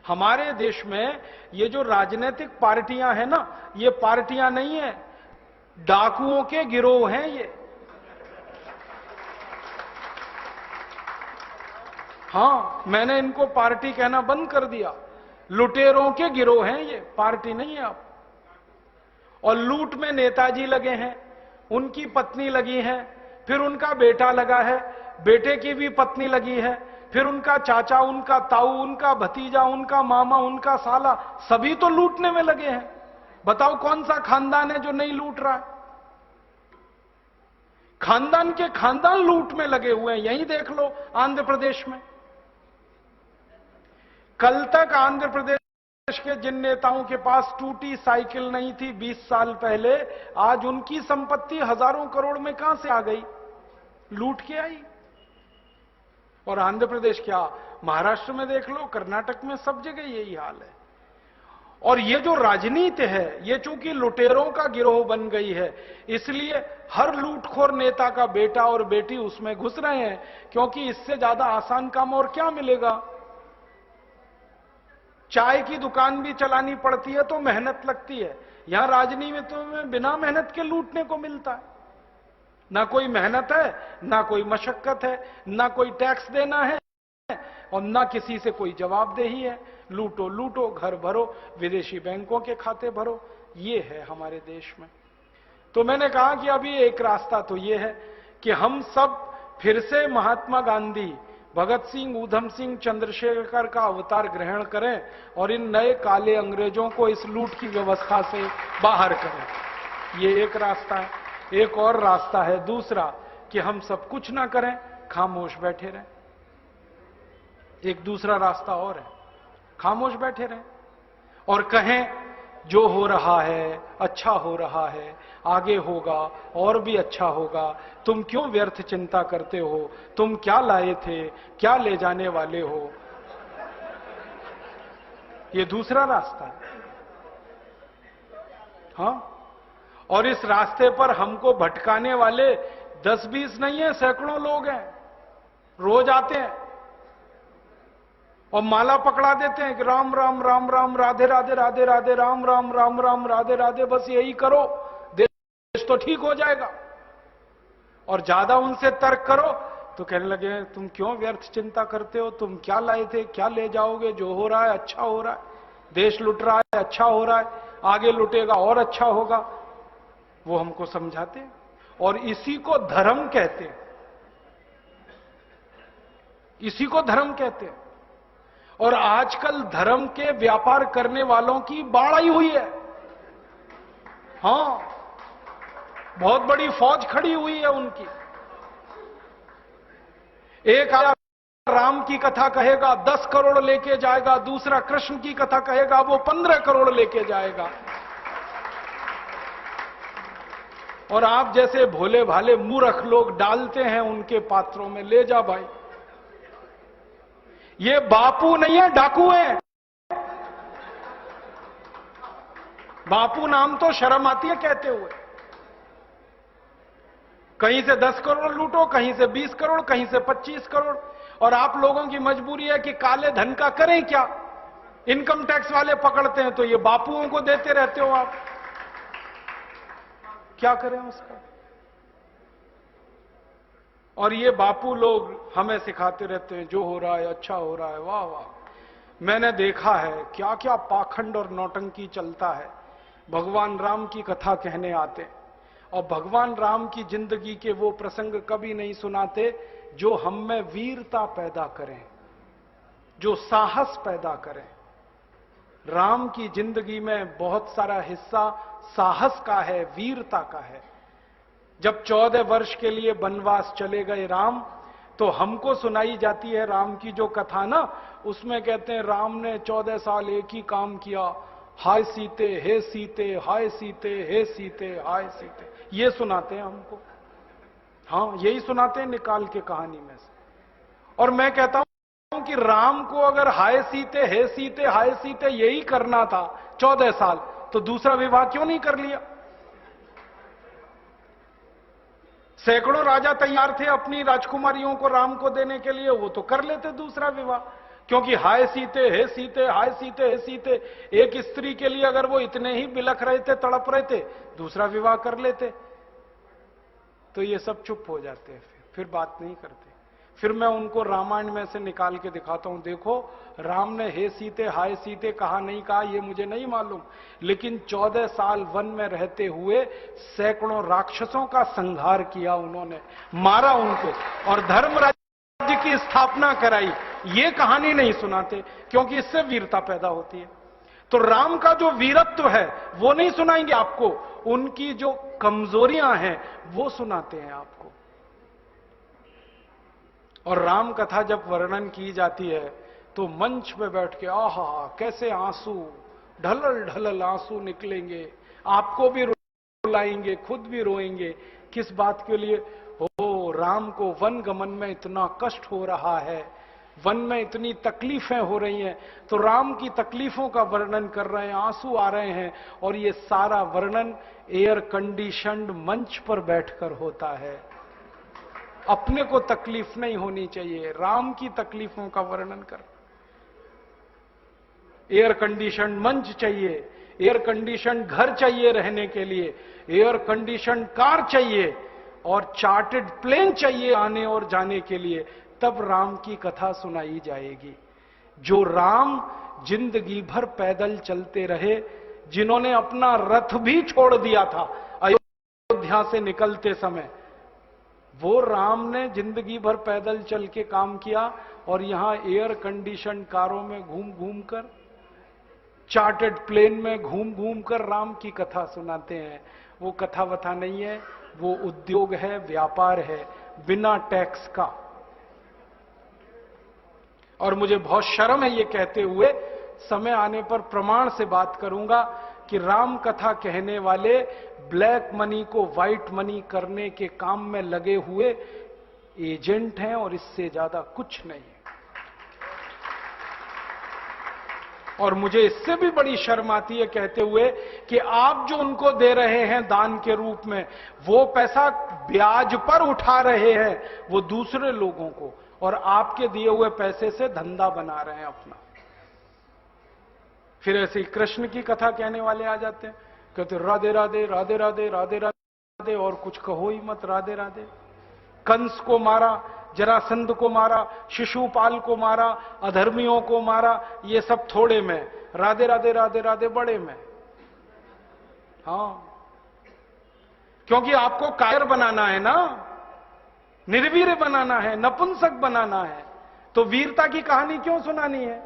हमारे देश में ये जो राजनीतिक पार्टियां हैं ना, ये पार्टियां नहीं है, डाकुओं के गिरोह हैं ये। हां, मैंने इनको पार्टी कहना बंद कर दिया। लुटेरों के गिरोह हैं ये, पार्टी नहीं है अब। और लूट में नेताजी लगे हैं, उनकी पत्नी लगी है, फिर उनका बेटा लगा है, बेटे की भी पत्नी लगी है, फिर उनका चाचा, उनका ताऊ, उनका भतीजा, उनका मामा, उनका साला, सभी तो लूटने में लगे हैं। बताओ कौन सा खानदान है जो नहीं लूट रहा है? खानदान के खानदान लूट में लगे हुए हैं। यही देख लो आंध्र प्रदेश में। कल तक आंध्र प्रदेश के जिन नेताओं के पास टूटी साइकिल नहीं थी 20 साल पहले, आज उनकी संपत्ति हजारों करोड़ में कहां से आ गई? लूट के आई। और आंध्र प्रदेश क्या, महाराष्ट्र में देख लो, कर्नाटक में, सब जगह यही हाल है। और ये जो राजनीति है, ये चूंकि लुटेरों का गिरोह बन गई है, इसलिए हर लूटखोर नेता का बेटा और बेटी उसमें घुस रहे हैं, क्योंकि इससे ज्यादा आसान काम और क्या मिलेगा? चाय की दुकान भी चलानी पड़ती है तो मेहनत लगती है, यहां राजनीति में तो बिना मेहनत के लूटने को मिलता है। ना कोई मेहनत है, ना कोई मशक्कत है, ना कोई टैक्स देना है, और ना किसी से कोई जवाबदेही है। लूटो लूटो, घर भरो, विदेशी बैंकों के खाते भरो, ये है हमारे देश में। तो मैंने कहा कि अभी एक रास्ता तो ये है कि हम सब फिर से महात्मा गांधी, भगत सिंह, ऊधम सिंह, चंद्रशेखर का अवतार ग्रहण करें और इन नए काले अंग्रेजों को इस लूट की व्यवस्था से बाहर करें। ये एक रास्ता है। एक और रास्ता है दूसरा, कि हम सब कुछ ना करें, खामोश बैठे रहें। एक दूसरा रास्ता और है, खामोश बैठे रहें और कहें जो हो रहा है अच्छा हो रहा है, आगे होगा और भी अच्छा होगा, तुम क्यों व्यर्थ चिंता करते हो, तुम क्या लाए थे, क्या ले जाने वाले हो। ये दूसरा रास्ता है। हां, और इस रास्ते पर हमको भटकाने वाले 10-20 नहीं है, सैकड़ों लोग हैं। रोज आते हैं और माला पकड़ा देते हैं कि राम राम राम राम, राधे राधे राधे राधे, राम राम राम राम, राधे राधे, बस यही करो, देश तो ठीक हो जाएगा। और ज्यादा उनसे तर्क करो तो कहने लगे तुम क्यों व्यर्थ चिंता करते हो, तुम क्या लाए थे, क्या ले जाओगे, जो हो रहा है अच्छा हो रहा है, देश लुट रहा है अच्छा हो रहा है, आगे लुटेगा और अच्छा होगा। वो हमको समझाते हैं और इसी को धर्म कहते हैं, इसी को धर्म कहते हैं। और आजकल धर्म के व्यापार करने वालों की बाढ़ आई हुई है। हां, बहुत बड़ी फौज खड़ी हुई है उनकी। एक आया राम की कथा कहेगा 10 करोड़ लेके जाएगा, दूसरा कृष्ण की कथा कहेगा वो 15 करोड़ लेके जाएगा। और आप जैसे भोले भाले मूर्ख लोग डालते हैं उनके पात्रों में, ले जा भाई। ये बापू नहीं है, डाकू है। बापू नाम तो शर्म आती है कहते हुए। कहीं से 10 करोड़ लूटो, कहीं से 20 करोड़, कहीं से 25 करोड़। और आप लोगों की मजबूरी है कि काले धन का करें क्या? इनकम टैक्स वाले पकड़ते हैं तो ये बापुओं को देते रहते हो आप, क्या करें उसका? और ये बापू लोग हमें सिखाते रहते हैं जो हो रहा है अच्छा हो रहा है। वाह वाह, मैंने देखा है क्या क्या पाखंड और नौटंकी चलता है। भगवान राम की कथा कहने आते हैं और भगवान राम की जिंदगी के वो प्रसंग कभी नहीं सुनाते जो हम में वीरता पैदा करें, जो साहस पैदा करें। राम की जिंदगी में बहुत सारा हिस्सा साहस का है, वीरता का है। जब 14 वर्ष के लिए वनवास चले गए राम, तो हमको सुनाई जाती है राम की जो कथा ना, उसमें कहते हैं राम ने 14 साल एक ही काम किया, हाय सीते हे सीते, हाय सीते हे सीते, हाय सीते, ये सुनाते हैं हमको। हां, यही सुनाते हैं निकाल के कहानी में से। और मैं कहता हूं कि राम को अगर हाय सीते हे सीते हाय सीते यही करना था 14 साल, तो दूसरा विवाह क्यों नहीं कर लिया? सैकड़ों राजा तैयार थे अपनी राजकुमारियों को राम को देने के लिए, वो तो कर लेते दूसरा विवाह। क्योंकि हाय सीते, हे सीते, हाय सीते, हे सीते, एक स्त्री के लिए अगर वो इतने ही बिलख रहे थे, तड़प रहे थे, दूसरा विवाह कर लेते। तो ये सब चुप हो जाते हैं, फिर बात नहीं करते। फिर मैं उनको रामायण में से निकाल के दिखाता हूं, देखो राम ने हे सीते, हाय सीते कहा नहीं कहा ये मुझे नहीं मालूम, लेकिन 14 साल वन में रहते हुए सैकड़ों राक्षसों का संहार किया उन्होंने, मारा उनको और धर्मराज्य की स्थापना कराई। ये कहानी नहीं सुनाते, क्योंकि इससे वीरता पैदा होती है। तो राम का जो वीरत्व है वो नहीं सुनाएंगे आपको, उनकी जो कमजोरियां हैं वो सुनाते हैं आपको। और राम कथा जब वर्णन की जाती है तो मंच पे बैठ के आहा कैसे आंसू, ढलल ढलल आंसू निकलेंगे, आपको भी रुलाएंगे, खुद भी रोएंगे। किस बात के लिए? हो, राम को वन गमन में इतना कष्ट हो रहा है, वन में इतनी तकलीफें हो रही हैं, तो राम की तकलीफों का वर्णन कर रहे हैं, आंसू आ रहे हैं, और ये सारा वर्णन एयर कंडीशनड मंच पर बैठकर होता है। अपने को तकलीफ नहीं होनी चाहिए, राम की तकलीफों का वर्णन कर। एयर कंडीशन मंच चाहिए, एयर कंडीशन घर चाहिए रहने के लिए, एयर कंडीशन कार चाहिए और चार्टर्ड प्लेन चाहिए आने और जाने के लिए, तब राम की कथा सुनाई जाएगी। जो राम जिंदगी भर पैदल चलते रहे, जिन्होंने अपना रथ भी छोड़ दिया था अयोध्या से निकलते समय, वो राम ने जिंदगी भर पैदल चल के काम किया और यहां एयर कंडीशन कारों में घूम घूम कर, चार्टर्ड प्लेन में घूम घूम कर राम की कथा सुनाते हैं। वो कथा वथा नहीं है, वो उद्योग है, व्यापार है, बिना टैक्स का। और मुझे बहुत शर्म है ये कहते हुए, समय आने पर प्रमाण से बात करूंगा कि राम कथा कहने वाले ब्लैक मनी को व्हाइट मनी करने के काम में लगे हुए एजेंट हैं और इससे ज्यादा कुछ नहीं है। और मुझे इससे भी बड़ी शर्म आती है कहते हुए कि आप जो उनको दे रहे हैं दान के रूप में, वो पैसा ब्याज पर उठा रहे हैं वो दूसरे लोगों को, और आपके दिए हुए पैसे से धंधा बना रहे हैं अपना। फिर ऐसे ही कृष्ण की कथा कहने वाले आ जाते हैं, कहते राधे राधे राधे राधे राधे राधे, और कुछ कहो ही मत, राधे राधे। कंस को मारा, जरासंध को मारा, शिशुपाल को मारा, अधर्मियों को मारा, ये सब थोड़े में, राधे राधे राधे राधे बड़े में। हां, क्योंकि आपको कायर बनाना है ना, निर्वीर बनाना है, नपुंसक बनाना है, तो वीरता की कहानी क्यों सुनानी है?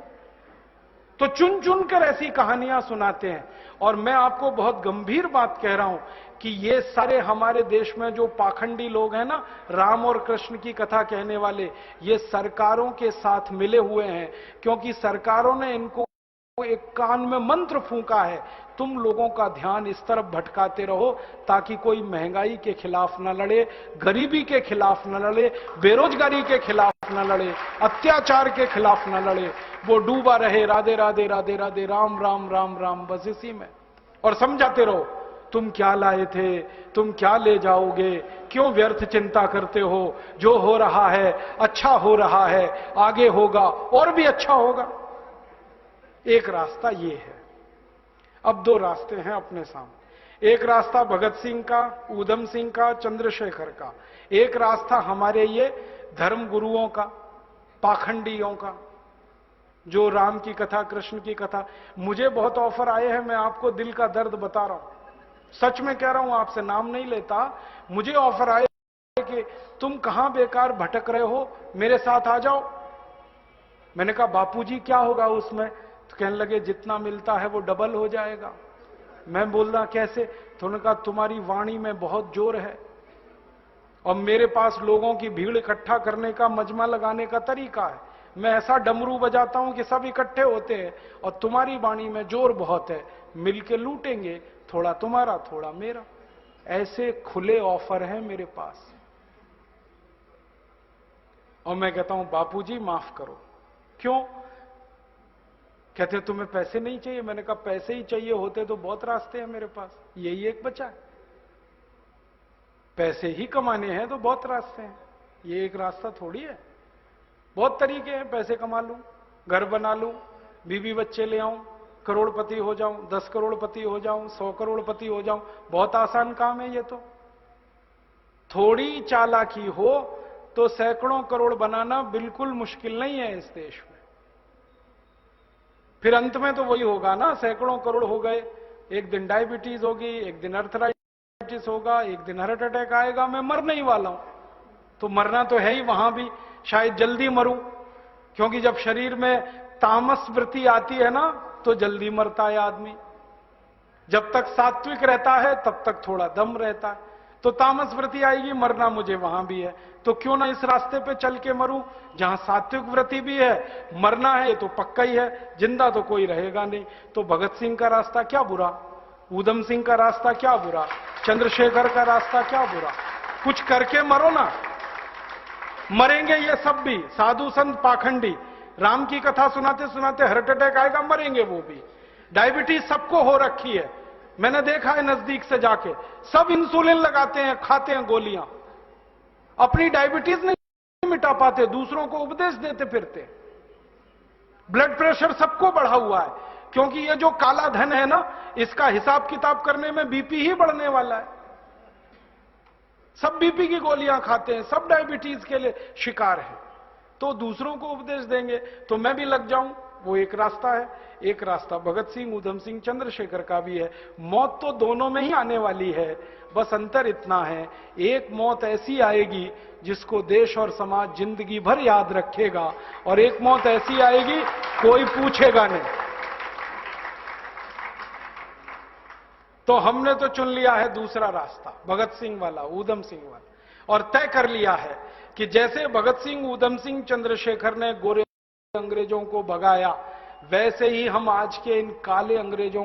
तो चुन चुन कर ऐसी कहानियां सुनाते हैं। और मैं आपको बहुत गंभीर बात कह रहा हूं कि ये सारे हमारे देश में जो पाखंडी लोग हैं ना, राम और कृष्ण की कथा कहने वाले, ये सरकारों के साथ मिले हुए हैं, क्योंकि सरकारों ने इनको एक कान में मंत्र फूंका है, तुम लोगों का ध्यान इस तरफ भटकाते रहो ताकि कोई महंगाई के खिलाफ न लड़े, गरीबी के खिलाफ न लड़े, बेरोजगारी के खिलाफ न लड़े, अत्याचार के खिलाफ न लड़े, वो डूबा रहे राधे राधे राधे राधे राम राम राम राम, बस इसी में। और समझाते रहो, तुम क्या लाए थे, तुम क्या ले जाओगे, क्यों व्यर्थ चिंता करते हो, जो हो रहा है अच्छा हो रहा है, आगे होगा और भी अच्छा होगा। एक रास्ता ये है। अब दो रास्ते हैं अपने सामने, एक रास्ता भगत सिंह का, ऊधम सिंह का, चंद्रशेखर का, एक रास्ता हमारे ये धर्म गुरुओं का, पाखंडियों का, जो राम की कथा, कृष्ण की कथा। मुझे बहुत ऑफर आए हैं, मैं आपको दिल का दर्द बता रहा हूं, सच में कह रहा हूं, आपसे नाम नहीं लेता। मुझे ऑफर आए कि तुम कहां बेकार भटक रहे हो, मेरे साथ आ जाओ। मैंने कहा बापूजी क्या होगा उसमें? तो कहने लगे जितना मिलता है वो डबल हो जाएगा। मैं बोल रहा कैसे? तो उन्होंने कहा तुम्हारी वाणी में बहुत जोर है और मेरे पास लोगों की भीड़ इकट्ठा करने का, मजमा लगाने का तरीका है। मैं ऐसा डमरू बजाता हूं कि सब इकट्ठे होते हैं और तुम्हारी वाणी में जोर बहुत है, मिलके लूटेंगे, थोड़ा तुम्हारा थोड़ा मेरा। ऐसे खुले ऑफर हैं मेरे पास। और मैं कहता हूं बापूजी माफ करो। क्यों? कहते तुम्हें पैसे नहीं चाहिए? मैंने कहा पैसे ही चाहिए होते तो बहुत रास्ते हैं मेरे पास, यही एक बचा है। पैसे ही कमाने हैं तो बहुत रास्ते हैं, ये एक रास्ता थोड़ी है, बहुत तरीके हैं पैसे कमा लूं। घर बना लूं, बीवी बच्चे ले आऊं, करोड़पति हो जाऊं, 10 करोड़पति हो जाऊं, 100 करोड़पति हो जाऊं। बहुत आसान काम है ये तो। थोड़ी चालाकी हो तो सैकड़ों करोड़ बनाना बिल्कुल मुश्किल नहीं है इस देश में। फिर अंत में तो वही होगा ना, सैकड़ों करोड़ हो गए, एक दिन डायबिटीज होगी, एक दिन अर्थराइटिस होगा, एक दिन हार्ट अटैक आएगा, मैं मरने ही वाला हूं। तो मरना तो है ही, वहां भी शायद जल्दी मरूं, क्योंकि जब शरीर में तामस वृत्ति आती है ना तो जल्दी मरता है आदमी। जब तक सात्विक रहता है तब तक थोड़ा दम रहता है। तो तामस वृत्ति आएगी, मरना मुझे वहां भी है, तो क्यों ना इस रास्ते पे चल के मरूं जहां सात्विक वृत्ति भी है, मरना है तो पक्का ही है, जिंदा तो कोई रहेगा नहीं। तो भगत सिंह का रास्ता क्या बुरा, ऊधम सिंह का रास्ता क्या बुरा, चंद्रशेखर का रास्ता क्या बुरा, कुछ करके मरो ना। मरेंगे ये सब भी, साधु संत पाखंडी, राम की कथा सुनाते सुनाते हार्ट अटैक आएगा, मरेंगे वो भी। डायबिटीज सबको हो रखी है, मैंने देखा है नजदीक से जाके, सब इंसुलिन लगाते हैं, खाते हैं गोलियां, अपनी डायबिटीज नहीं मिटा पाते, दूसरों को उपदेश देते फिरते। ब्लड प्रेशर सबको बढ़ा हुआ है, क्योंकि ये जो काला धन है ना, इसका हिसाब किताब करने में बीपी ही बढ़ने वाला है। सब बीपी की गोलियां खाते हैं, सब डायबिटीज के लिए शिकार है, तो दूसरों को उपदेश देंगे तो मैं भी लग जाऊं, वो एक रास्ता है। एक रास्ता भगत सिंह, ऊधम सिंह, चंद्रशेखर का भी है। मौत तो दोनों में ही आने वाली है, बस अंतर इतना है, एक मौत ऐसी आएगी जिसको देश और समाज जिंदगी भर याद रखेगा, और एक मौत ऐसी आएगी कोई पूछेगा नहीं। तो हमने तो चुन लिया है दूसरा रास्ता, भगत सिंह वाला, ऊधम सिंह वाला, और तय कर लिया है कि जैसे भगत सिंह, ऊधम सिंह, चंद्रशेखर ने गोरे अंग्रेजों को भगाया, वैसे ही हम आज के इन काले अंग्रेजों